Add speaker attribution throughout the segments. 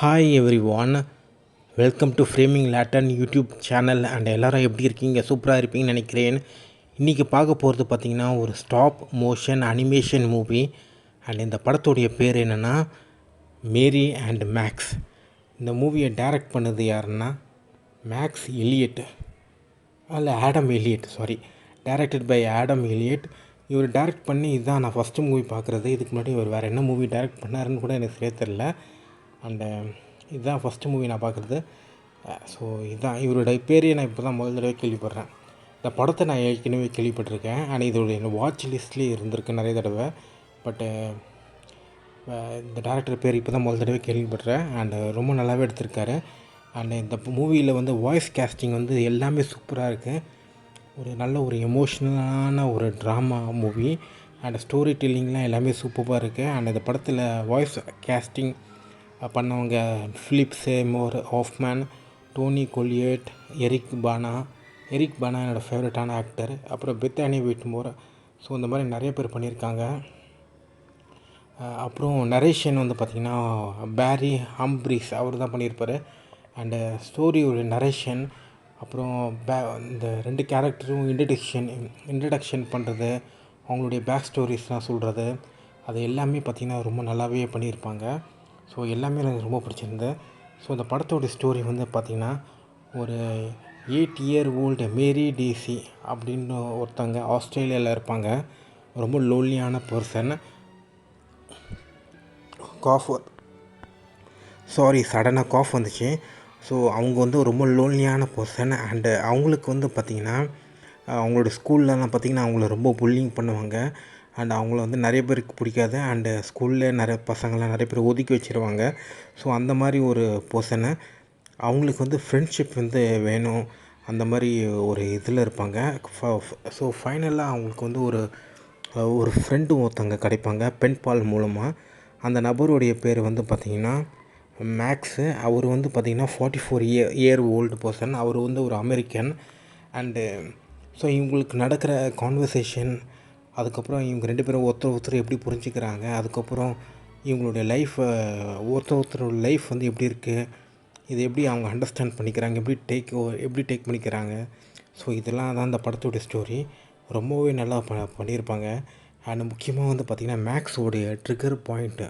Speaker 1: Hi every one, welcome to framing லேட்டன் YouTube channel. And எல்லோரும் எப்படி இருக்கீங்க? சூப்பராக இருப்பீங்கன்னு நினைக்கிறேன். இன்றைக்கி பார்க்க போகிறது பார்த்திங்கன்னா ஒரு stop motion animation movie. And இந்த படத்துடைய பேர் என்னென்னா மேரி அண்ட் மேக்ஸ். இந்த மூவியை டைரக்ட் பண்ணது யாருன்னா மேக்ஸ் எலியட், இல்லை Adam Elliot, sorry, directed by Adam Elliot. இவர் டைரக்ட் பண்ணி இதுதான் நான் ஃபஸ்ட்டு மூவி பார்க்குறது. இதுக்கு முன்னாடி இவர் வேறு என்ன மூவி டைரக்ட் பண்ணாருன்னு கூட எனக்கு சரியாக தெரில. அண்டு இதுதான் ஃபஸ்ட்டு மூவி நான் பார்க்குறது. ஸோ இதுதான் இவருடைய பேரையே நான் இப்போ தான் முதல் தடவை கேள்விப்படுறேன். இந்த படத்தை நான் ஏற்கனவே கேள்விப்பட்டிருக்கேன். ஆனால் இதோடைய என்னோடய வாட்ச் லிஸ்ட்லேயே இருந்திருக்கு நிறைய தடவை. பட்டு இந்த டேரக்டர் பேர் இப்போ தான் முதல் தடவை கேள்விப்படுறேன். அண்டு ரொம்ப நல்லாவே எடுத்திருக்காரு. அண்டு இந்த மூவியில் வந்து வாய்ஸ் கேஸ்டிங் வந்து எல்லாமே சூப்பராக இருக்குது. ஒரு நல்ல ஒரு எமோஷ்னலான ஒரு ட்ராமா மூவி. அண்ட் ஸ்டோரி டெல்லிங்லாம் எல்லாமே சூப்பராக இருக்குது. அண்ட் இந்த படத்தில் வாய்ஸ் கேஸ்டிங் பண்ணவங்க flip Seymour Hofmann, Dhoni கொலியட், Eric பானா என்னோடய ஃபேவரட்டான ஆக்டர். அப்புறம் பெத்தானி விட்மோர். ஸோ இந்த மாதிரி நிறைய பேர் பண்ணியிருக்காங்க. அப்புறம் நரேஷன் வந்து பார்த்திங்கன்னா பேரி ஹம்ப்ரிஸ் அவர் தான் பண்ணியிருப்பார். அண்டு ஸ்டோரியோட நரேஷன், அப்புறம் இந்த ரெண்டு கேரக்டரும் இன்ட்ரடக்ஷன் பண்ணுறது, அவங்களுடைய பேக் ஸ்டோரிஸ்லாம் சொல்கிறது, அது எல்லாமே பார்த்திங்கன்னா ரொம்ப நல்லாவே பண்ணியிருப்பாங்க. ஸோ எல்லாமே எனக்கு ரொம்ப பிடிச்சிருந்தது. ஸோ இந்த படத்தோட ஸ்டோரி வந்து பார்த்திங்கன்னா ஒரு 8 இயர் ஓல்டு மேரி டேசி அப்படின்னு ஒருத்தங்க ஆஸ்திரேலியாவில் இருப்பாங்க. ரொம்ப லோன்லியான பர்சன். சடனாக காஃப் வந்துச்சு. ஸோ அவங்க வந்து ரொம்ப லோன்லியான பர்சன். அண்டு அவங்களுக்கு வந்து பார்த்திங்கன்னா அவங்களோட ஸ்கூல்லலாம் பார்த்திங்கன்னா அவங்கள ரொம்ப புல்லிங் பண்ணுவாங்க. அண்ட் அவங்கள வந்து நிறைய பேருக்கு பிடிக்காது. அண்டு ஸ்கூலில் நிறைய பசங்களாம் நிறைய பேர் ஒதுக்கி வச்சுருவாங்க. ஸோ அந்த மாதிரி ஒரு பர்சனை அவங்களுக்கு வந்து ஃப்ரெண்ட்ஷிப் வந்து வேணும், அந்த மாதிரி ஒரு இதில் இருப்பாங்க. ஸோ ஃபைனலாக அவங்களுக்கு வந்து ஒரு ஃப்ரெண்டு ஒருத்தங்க கிடைப்பாங்க பென் பால் மூலமாக. அந்த நபருடைய பேர் வந்து பார்த்திங்கன்னா மேக்ஸு. அவர் வந்து பார்த்திங்கன்னா 44 இயர் ஓல்டு பர்சன். அவர் வந்து ஒரு அமெரிக்கன். அண்டு ஸோ இவங்களுக்கு நடக்கிற கான்வர்சேஷன், அதுக்கப்புறம் இவங்க ரெண்டு பேரும் ஒருத்தர் எப்படி புரிஞ்சுக்கிறாங்க, அதுக்கப்புறம் இவங்களுடைய லைஃப்பை ஒருத்தரோட லைஃப் வந்து எப்படி இருக்குது, இது எப்படி அவங்க அண்டர்ஸ்டாண்ட் பண்ணிக்கிறாங்க, எப்படி டேக் பண்ணிக்கிறாங்க. ஸோ இதெல்லாம் தான் அந்த படத்தோடைய ஸ்டோரி. ரொம்பவே நல்லா பண்ணியிருப்பாங்க. அண்ட் முக்கியமாக வந்து பார்த்திங்கன்னா மேக்ஸோடைய ட்ரிகர் பாயிண்ட்டு,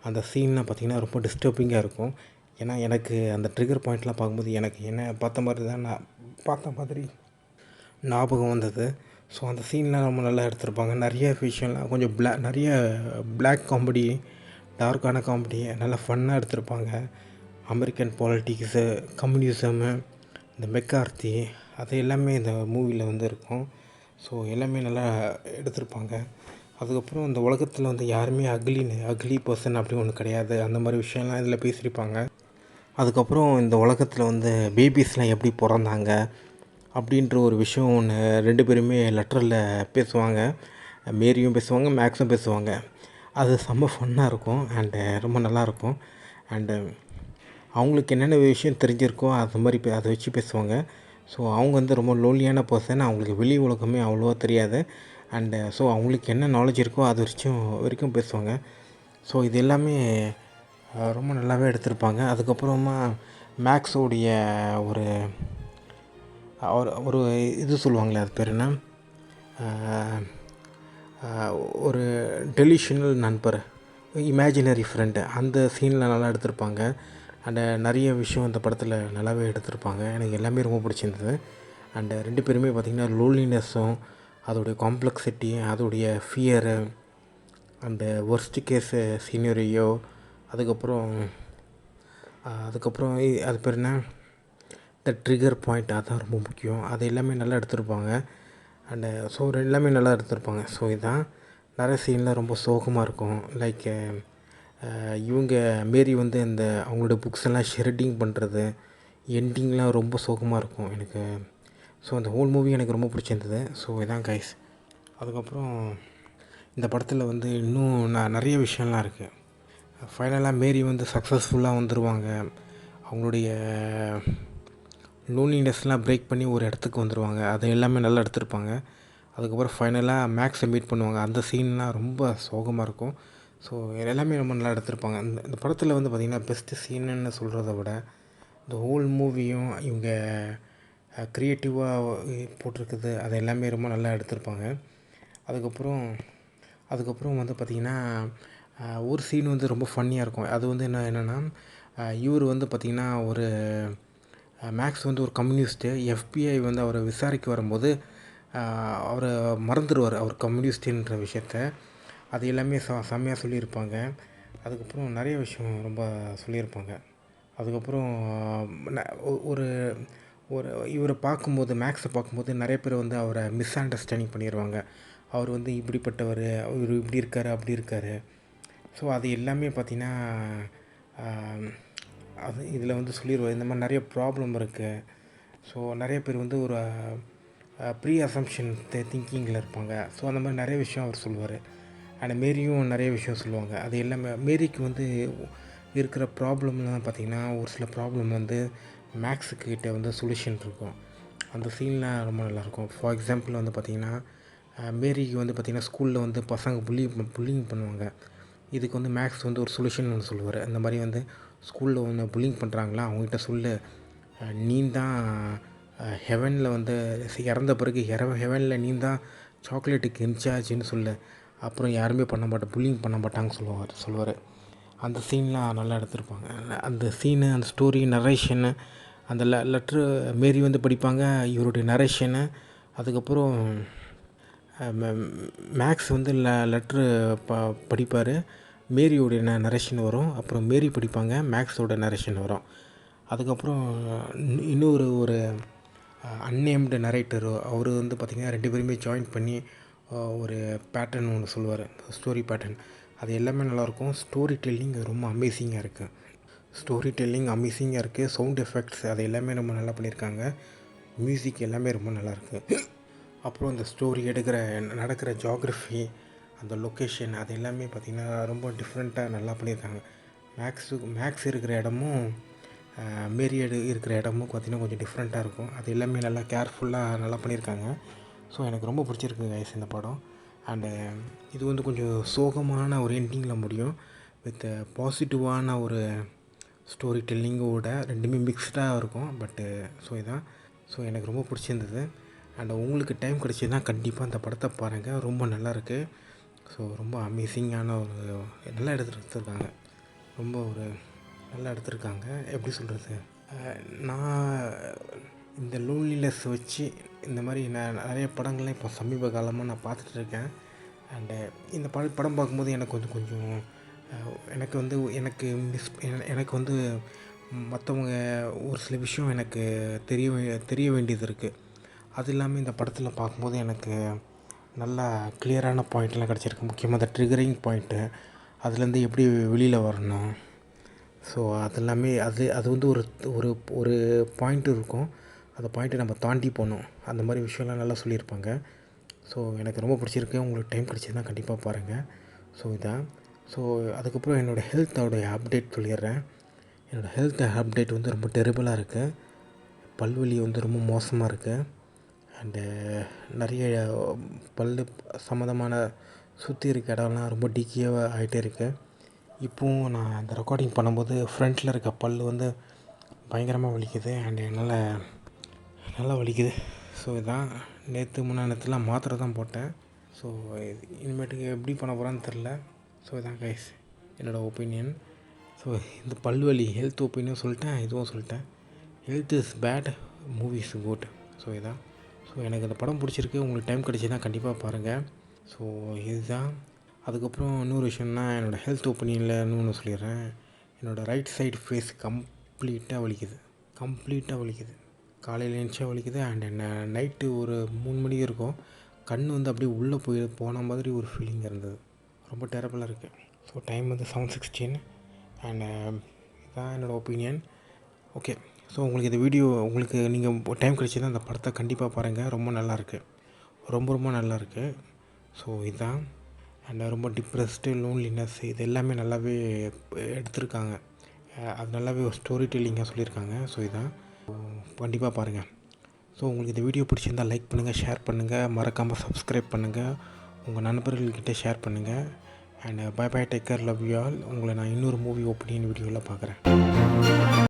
Speaker 1: அந்த சீன்லாம் பார்த்திங்கன்னா ரொம்ப டிஸ்டர்பிங்காக இருக்கும். ஏன்னா எனக்கு அந்த ட்ரிகர் பாயிண்ட்லாம் பார்க்கும்போது எனக்கு என்ன பார்த்த மாதிரி ஞாபகம் வந்தது. ஸோ அந்த சீன்லாம் ரொம்ப நல்லா எடுத்திருப்பாங்க. நிறைய விஷயம்லாம் கொஞ்சம் நிறைய பிளாக் காமெடி, டார்க்கான காமெடி நல்லா ஃபன்னாக எடுத்திருப்பாங்க. அமெரிக்கன் பாலிட்டிக்ஸு, கம்யூனிசமு, இந்த மெக்கார்த்தி, அது எல்லாமே இந்த மூவியில் வந்து இருக்கும். ஸோ எல்லாமே நல்லா எடுத்திருப்பாங்க. அதுக்கப்புறம் இந்த உலகத்தில் வந்து யாருமே அக்லி பர்சன் அப்படி ஒன்று கிடையாது, அந்த மாதிரி விஷயம்லாம் இதில் பேசியிருப்பாங்க. அதுக்கப்புறம் இந்த உலகத்தில் வந்து பேபிஸ்லாம் எப்படி பிறந்தாங்க அப்படின்ற ஒரு விஷயம் ஒன்று ரெண்டு பேருமே லெட்டரில் பேசுவாங்க. மேரியும் பேசுவாங்க, மேக்ஸும் பேசுவாங்க. அது செம்ம ஃபன்னாக இருக்கும். அண்டு ரொம்ப நல்லாயிருக்கும். அண்டு அவங்களுக்கு என்னென்ன விஷயம் தெரிஞ்சிருக்கோ அது மாதிரி அதை வச்சு பேசுவாங்க. ஸோ அவங்க வந்து ரொம்ப லோன்லியான பர்சன். அவங்களுக்கு வெளி உலகமே அவ்வளோவா தெரியாது. அண்டு ஸோ அவங்களுக்கு என்ன நாலேஜ் இருக்கோ அது வரைக்கும் பேசுவாங்க. ஸோ இது எல்லாமே ரொம்ப நல்லாவே எடுத்திருப்பாங்க. அதுக்கப்புறமா மேக்ஸோடைய ஒரு இது சொல்லுவாங்களே, அது பேர் என்ன, ஒரு டெலிஷனல் நண்பர், இமேஜினரி ஃப்ரெண்டு, அந்த சீனில் நல்லா எடுத்திருப்பாங்க. அண்டு நிறைய விஷயம் அந்த படத்தில் நல்லாவே எடுத்திருப்பாங்க. எனக்கு எல்லாமே ரொம்ப பிடிச்சிருந்தது. அண்டு ரெண்டு பேருமே பார்த்திங்கன்னா லோன்லினஸும், அதோடைய காம்ப்ளெக்சிட்டி, அதோடைய ஃபியரு, அந்த ஒர்ஸ்ட் கேஸு சீனரியோ, அதுக்கப்புறம் அது பேர் என்ன, இந்த ட்ரிகர் பாயிண்ட், அதுதான் ரொம்ப முக்கியம். அது எல்லாமே நல்லா எடுத்திருப்பாங்க. அண்டு ஸோ எல்லாமே நல்லா எடுத்திருப்பாங்க. ஸோ இதுதான் நிறைய சீனில் ரொம்ப சோகமாக இருக்கும். லைக் இவங்க மேரி வந்து இந்த அவங்களோட புக்ஸ் எல்லாம் ஷெரட்டிங் பண்ணுறது, எண்டிங்லாம் ரொம்ப சோகமாக இருக்கும் எனக்கு. ஸோ அந்த ஹோல் மூவி எனக்கு ரொம்ப பிடிச்சிருந்தது. ஸோ இதான் கைஸ். அதுக்கப்புறம் இந்த படத்தில் வந்து இன்னும் நிறைய விஷயம்லாம் இருக்குது. ஃபைனலாக மேரி வந்து சக்ஸஸ்ஃபுல்லாக வந்துடுவாங்க. அவங்களுடைய லோன்லினஸ்லாம் பிரேக் பண்ணி ஒரு இடத்துக்கு வந்துடுவாங்க. அது எல்லாமே நல்லா எடுத்திருப்பாங்க. அதுக்கப்புறம் ஃபைனலாக மேக்ஸை மீட் பண்ணுவாங்க. அந்த சீன்லாம் ரொம்ப சோகமாக இருக்கும். ஸோ எல்லாமே ரொம்ப நல்லா எடுத்திருப்பாங்க. இந்த படத்தில் வந்து பார்த்திங்கன்னா பெஸ்ட்டு சீனுன்னு சொல்கிறத விட இந்த ஹோல் மூவியும் இவங்க க்ரியேட்டிவாக போட்டிருக்குது, அது எல்லாமே ரொம்ப நல்லா எடுத்திருப்பாங்க. அதுக்கப்புறம் அதுக்கப்புறம் வந்து பார்த்திங்கன்னா ஒரு சீன் வந்து ரொம்ப ஃபன்னியாக இருக்கும். அது வந்து என்னென்னா இவர் வந்து பார்த்திங்கன்னா ஒரு மேக்ஸ் வந்து ஒரு கம்யூனிஸ்ட்டு. எஃபிஐ வந்து அவரை விசாரிக்க வரும்போது அவரை மறந்துடுவார், அவர் கம்யூனிஸ்ட்டுன்ற விஷயத்த. அது எல்லாமே செம்மையாக சொல்லியிருப்பாங்க. அதுக்கப்புறம் நிறைய விஷயம் ரொம்ப சொல்லியிருப்பாங்க. அதுக்கப்புறம் ஒரு ஒரு இவரை பார்க்கும்போது, மேக்ஸை பார்க்கும்போது நிறைய பேர் வந்து அவரை மிஸ் அண்டர்ஸ்டாண்டிங் பண்ணிடுவாங்க. அவர் வந்து இப்படிப்பட்டவர், இவர் இப்படி இருக்கார், அப்படி இருக்கார். ஸோ அது எல்லாமே பார்த்திங்கன்னா அது இதில் வந்து சொல்லிடுவார். இந்த மாதிரி நிறைய ப்ராப்ளம் இருக்குது. ஸோ நிறைய பேர் வந்து ஒரு ப்ரீ அசம்ப்ஷன் திங்கிங்கில் இருப்பாங்க. ஸோ அந்த மாதிரி நிறைய விஷயம் அவர் சொல்லுவார். அண்ட் மேரியும் நிறைய விஷயம் சொல்லுவாங்க. அது எல்லாமே மேரிக்கு வந்து இருக்கிற ப்ராப்ளம்லாம் பார்த்திங்கன்னா ஒரு சில ப்ராப்ளம் வந்து மேக்ஸுக்கிட்ட வந்து சொல்யூஷன் இருக்கும். அந்த சீன்லாம் ரொம்ப நல்லாயிருக்கும். ஃபார் எக்ஸாம்பிள் வந்து பார்த்திங்கன்னா மேரிக்கு வந்து பார்த்திங்கன்னா ஸ்கூலில் வந்து பசங்க புல்லிங் பண்ணுவாங்க. இதுக்கு வந்து மேக்ஸ் வந்து ஒரு சொல்யூஷன் ஒன்று சொல்லுவார். அந்த மாதிரி வந்து ஸ்கூலில் ஒன்று புல்லிங் பண்ணுறாங்களா, அவங்ககிட்ட சொல்லு, நீ தான் ஹெவனில் வந்து இறந்த பிறகு ஹெவனில் நீ தான் சாக்லேட்டுக்கு இன்சார்ஜின்னு சொல்லு, அப்புறம் யாருமே புல்லிங் பண்ண மாட்டாங்கன்னு சொல்லுவார். அந்த சீன்லாம் நல்லா எடுத்திருப்பாங்க. அந்த சீனு, அந்த ஸ்டோரி, நரேஷனு, அந்த லெட்ரு மேரி வந்து படிப்பாங்க, இவருடைய நரேஷனு. அதுக்கப்புறம் மேக்ஸ் வந்து லெட்ரு படிப்பார், மேரியோடைய நரேஷன் வரும். அப்புறம் மேரி படிப்பாங்க, மேக்ஸோட நரேஷன் வரும். அதுக்கப்புறம் இன்னொரு ஒரு அன்னேம்டு நரேட்டர், அவர் வந்து பார்த்திங்கன்னா 2 பேருமே ஜாயின் பண்ணி ஒரு பேட்டர்ன் ஒன்று சொல்லுவார், ஸ்டோரி பேட்டர்ன். அது எல்லாமே நல்லாயிருக்கும். ஸ்டோரி டெல்லிங் ரொம்ப அமேசிங்காக இருக்குது. சவுண்ட் எஃபெக்ட்ஸ் அது எல்லாமே ரொம்ப நல்லா பண்ணியிருக்காங்க. மியூசிக் எல்லாமே ரொம்ப நல்லாயிருக்கு. அப்புறம் இந்த ஸ்டோரி நடக்கிற ஜியாகிரஃபி, அந்த லொக்கேஷன், அது எல்லாமே பார்த்திங்கன்னா ரொம்ப டிஃப்ரெண்ட்டாக நல்லா பண்ணியிருக்காங்க. மேக்ஸ் இருக்கிற இடமும் மேரி இருக்கிற இடமும் பார்த்திங்கன்னா கொஞ்சம் டிஃப்ரெண்ட்டாக இருக்கும். அது எல்லாமே நல்லா கேர்ஃபுல்லாக நல்லா பண்ணியிருக்காங்க. ஸோ எனக்கு ரொம்ப பிடிச்சிருக்கு கைஸ் இந்த படம். அண்டு இது வந்து கொஞ்சம் சோகமான ஒரு எண்டிங்கில் முடியும், வித் பாசிட்டிவான ஒரு ஸ்டோரி டெல்லிங்கோட, ரெண்டுமே மிக்ஸ்டாக இருக்கும். ஸோ எனக்கு ரொம்ப பிடிச்சிருந்தது. அண்ட் உங்களுக்கு டைம் கிடச்சிதுன்னா கண்டிப்பாக அந்த படத்தை பாருங்கள், ரொம்ப நல்லாயிருக்கு. ஸோ ரொம்ப அமேசிங்கான ஒரு நல்லா எடுத்துருக்காங்க. ரொம்ப ஒரு நல்லா எடுத்திருக்காங்க. எப்படி சொல்கிறது, நான் இந்த லோன்லினஸ் வச்சு இந்த மாதிரி நான் நிறைய படங்கள்லாம் இப்போ சமீப காலமாக நான் பார்த்துட்ருக்கேன். அண்டு இந்த படம் பார்க்கும்போது எனக்கு கொஞ்சம் எனக்கு வந்து மற்றவங்க ஒரு சில விஷயம் எனக்கு தெரிய வேண்டியது இருக்குது. அது இல்லாமல் இந்த படத்தில் பார்க்கும்போது எனக்கு நல்லா கிளியரான பாயிண்ட்லாம் கிடச்சிருக்கு. முக்கியமாக அந்த ட்ரிகரிங் பாயிண்ட்டு, அதுலேருந்து எப்படி வெளியில் வரணும். ஸோ அது எல்லாமே அது வந்து ஒரு பாயிண்ட் இருக்கும், அந்த பாயிண்ட்டை நம்ம தாண்டி போகணும். அந்த மாதிரி விஷயம்லாம் நல்லா சொல்லியிருப்பாங்க. ஸோ எனக்கு ரொம்ப பிடிச்சிருக்கு. உங்களுக்கு டைம் கிடச்சிதுன்னா கண்டிப்பாக பாருங்கள். ஸோ அதுக்கப்புறம் என்னோடய ஹெல்த்தோடைய அப்டேட் சொல்லிடுறேன். என்னோடய ஹெல்த் அப்டேட் வந்து ரொம்ப டெரிபிளாக இருக்குது. பல்வலி வந்து ரொம்ப மோசமாக இருக்குது. அண்டு நிறைய பல் சம்மந்தமான சுற்றி இருக்க இடம்லாம் ரொம்ப டிக்கியாக ஆகிட்டே இருக்குது. இப்போவும் நான் அந்த ரெக்கார்டிங் பண்ணும்போது ஃப்ரண்ட்டில் இருக்க பல் வந்து பயங்கரமாக வலிக்குது. அண்டு நல்லா வலிக்குது. ஸோ முந்தாநேற்றுலாம் மாத்திரை தான் போட்டேன். ஸோ இனிமேட்டுக்கு எப்படி பண்ண போகிறான்னு தெரில. ஸோ இதான் கைஸ் என்னோடய ஒப்பீனியன். ஸோ இந்த பல்வலி ஹெல்த் ஒப்பீனியன் சொல்லிட்டேன், இதுவும் சொல்லிட்டேன். Health is bad, movie is good. So எனக்கு இந்த படம் பிடிச்சிருக்கு. உங்களுக்கு டைம் கிடச்சிதுன்னா கண்டிப்பாக பாருங்கள். ஸோ இதுதான். அதுக்கப்புறம் இன்னொரு விஷயம்னா, என்னோடய ஹெல்த் ஒப்பீனியனில் இன்னொன்று சொல்லிடுறேன். என்னோடய ரைட் சைடு ஃபேஸ் கம்ப்ளீட்டாக வலிக்குது. காலையில் எழுந்திரிச்சா வலிக்குது. அண்ட் நைட்டு ஒரு 3 மணி இருக்கும், கண் வந்து அப்படியே உள்ளே போன மாதிரி ஒரு ஃபீலிங் இருந்தது. ரொம்ப டெரபிளாக இருக்குது. ஸோ டைம் வந்து 7:16. அண்ட் இதுதான் என்னோடய ஒப்பீனியன். ஓகே. ஸோ உங்களுக்கு இந்த வீடியோ நீங்கள் டைம் கிடச்சிதுன்னா அந்த படத்தை கண்டிப்பாக பாருங்கள். ரொம்ப நல்லாயிருக்கு, ரொம்ப நல்லாயிருக்கு. ஸோ இதுதான். அண்ட் ரொம்ப டிப்ரெஸ்டு, லோன்லினஸ், இது எல்லாமே நல்லாவே எடுத்திருக்காங்க. அது நல்லாவே ஒரு ஸ்டோரி டெல்லிங்காக சொல்லியிருக்காங்க. ஸோ இதுதான். கண்டிப்பாக பாருங்கள். ஸோ உங்களுக்கு இந்த வீடியோ பிடிச்சிருந்தால் லைக் பண்ணுங்கள், ஷேர் பண்ணுங்கள், மறக்காமல் சப்ஸ்கிரைப் பண்ணுங்கள், உங்கள் நண்பர்கள்கிட்ட ஷேர் பண்ணுங்கள். And bye bye, take care, love you all. உங்களை நான் இன்னொரு மூவி ஒப்பீனியன் வீடியோவில் பார்க்குறேன்.